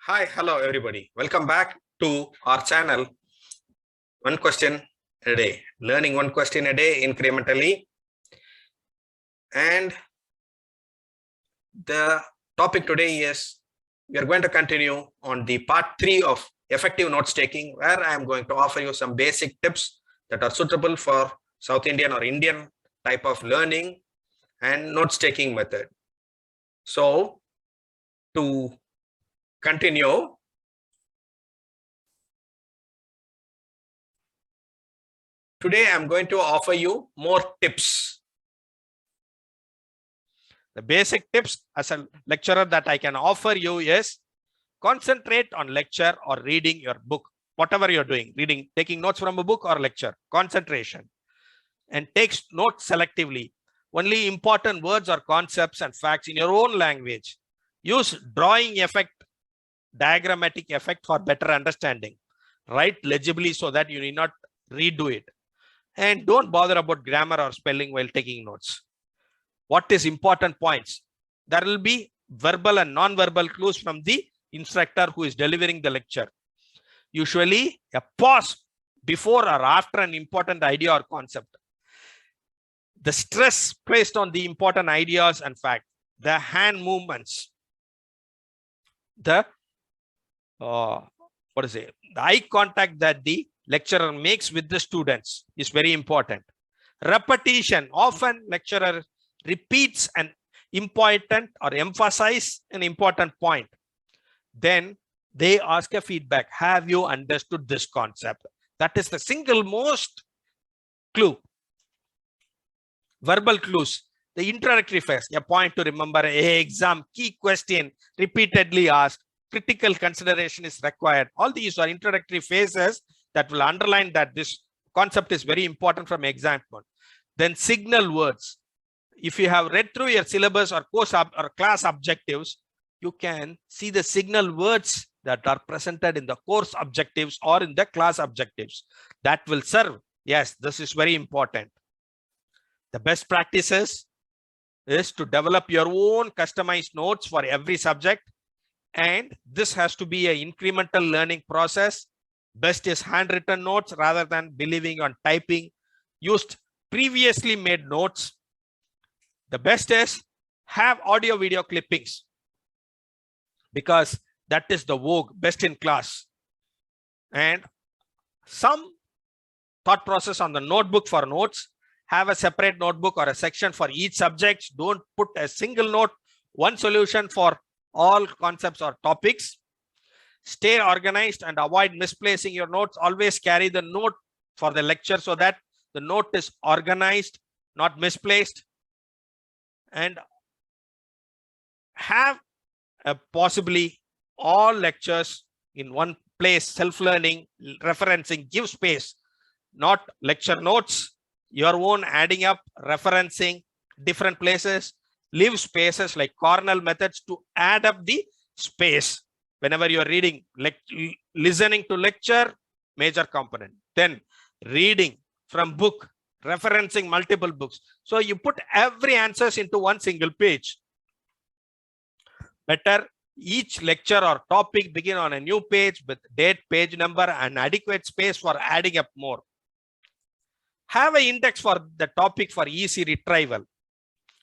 Hi, hello everybody. Welcome back to our channel, One Question a Day. Learning one question a day incrementally. And the topic today is, we are going to continue on the part 3 of effective notes taking, where I am going to offer you some basic tips that are suitable for South Indian or Indian type of learning and notes taking method. So to continue, today I'm going to offer you more tips. The basic tips as a lecturer that I can offer you is concentrate on lecture or reading your book, whatever you're doing, reading, taking notes from a book or lecture, concentration, and take notes selectively. Only important words or concepts and facts in your own language. Use drawing effect, diagrammatic effect for better understanding. Write legibly so that you need not redo it. And don't bother about grammar or spelling while taking notes. What is important points? There will be verbal and non-verbal clues from the instructor who is delivering the lecture. Usually a pause before or after an important idea or concept. The stress placed on the important ideas and fact. The hand movements. The the eye contact that the lecturer makes with the students is very important. Repetition. Often lecturer repeats an important or emphasize an important point. Then they ask a feedback. Have you understood this concept? That is the single most clue. Verbal clues. The introductory phase, a point to remember, a exam, key question, repeatedly asked, critical consideration is required. All these are introductory phases that will underline that this concept is very important from exam point. Then signal words. If you have read through your syllabus or course or class objectives, you can see the signal words that are presented in the course objectives or in the class objectives. That will serve. Yes, this is very important. The best practices is to develop your own customized notes for every subject. And this has to be an incremental learning process. Best is handwritten notes rather than believing on typing. Used previously made notes. The best is have audio video clippings, because that is the vogue, best in class. And some thought process on the notebook for notes. Have a separate notebook or a section for each subject. Don't put a single note, one solution for all concepts or topics. Stay organized and avoid misplacing your notes. Always carry the note for the lecture so that the note is organized, not misplaced. And have possibly all lectures in one place, self-learning, referencing, give space, not lecture notes, your own adding up, referencing different places, leave spaces like Cornell methods to add up the space. Whenever you're reading, listening to lecture, major component. Then reading from book, referencing multiple books. So you put every answers into one single page. Better each lecture or topic begin on a new page with date, page number, and adequate space for adding up more. Have an index for the topic for easy retrieval.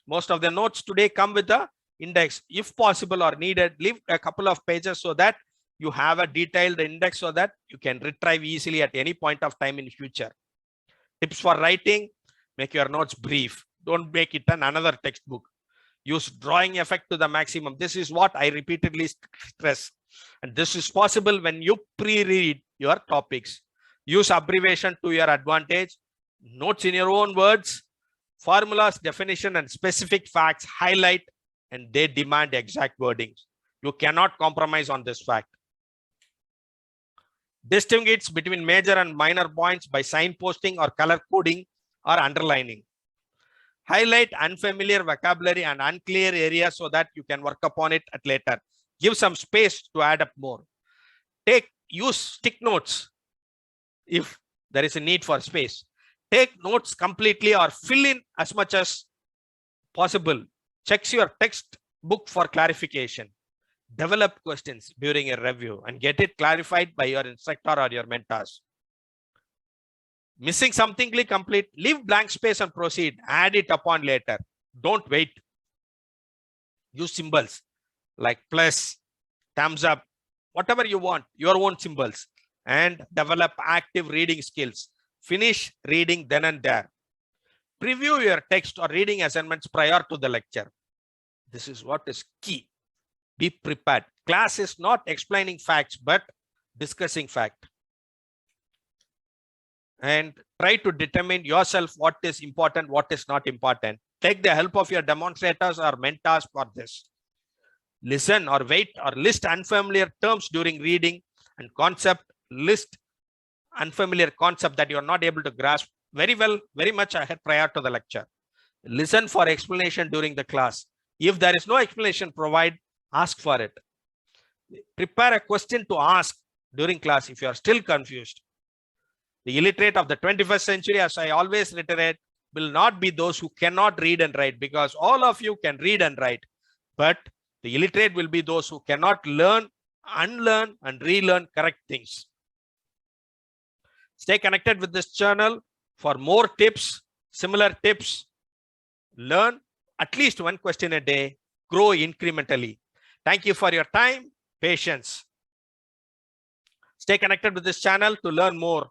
Most of the notes today come with the index. If possible or needed, leave a couple of pages so that you have a detailed index so that you can retrieve easily at any point of time in future. Tips for writing: make your notes brief. Don't make it another textbook. Use drawing effect to the maximum. This is what I repeatedly stress. And this is possible when you pre-read your topics. Use abbreviation to your advantage. Notes in your own words. Formulas, definition, and specific facts highlight, and they demand exact wordings. You cannot compromise on this fact. Distinguish between major and minor points by signposting or color coding or underlining. Highlight unfamiliar vocabulary and unclear areas so that you can work upon it at later. Give some space to add up more. Use stick notes if there is a need for space. Take notes completely or fill in as much as possible. Checks your textbook for clarification. Develop questions during a review and get it clarified by your instructor or your mentors. Missing something, complete, leave blank space and proceed. Add it upon later. Don't wait. Use symbols like plus, thumbs up, whatever you want, your own symbols, and develop active reading skills. Finish reading then and there. Preview your text or reading assignments prior to the lecture. This is what is key. Be prepared. Class is not explaining facts, but discussing fact. And try to determine yourself what is important, what is not important. Take the help of your demonstrators or mentors for this. Listen or wait or list unfamiliar terms during reading and concept. List unfamiliar concept that you are not able to grasp very well, very much ahead prior to the lecture. Listen for explanation during the class. If there is no explanation, provide, ask for it. Prepare a question to ask during class if you are still confused. The illiterate of the 21st century, as I always reiterate, will not be those who cannot read and write, because all of you can read and write. But the illiterate will be those who cannot learn, unlearn, and relearn correct things. Stay connected with this channel for more tips, similar tips. Learn at least one question a day. Grow incrementally. Thank you for your time, patience. Stay connected with this channel to learn more.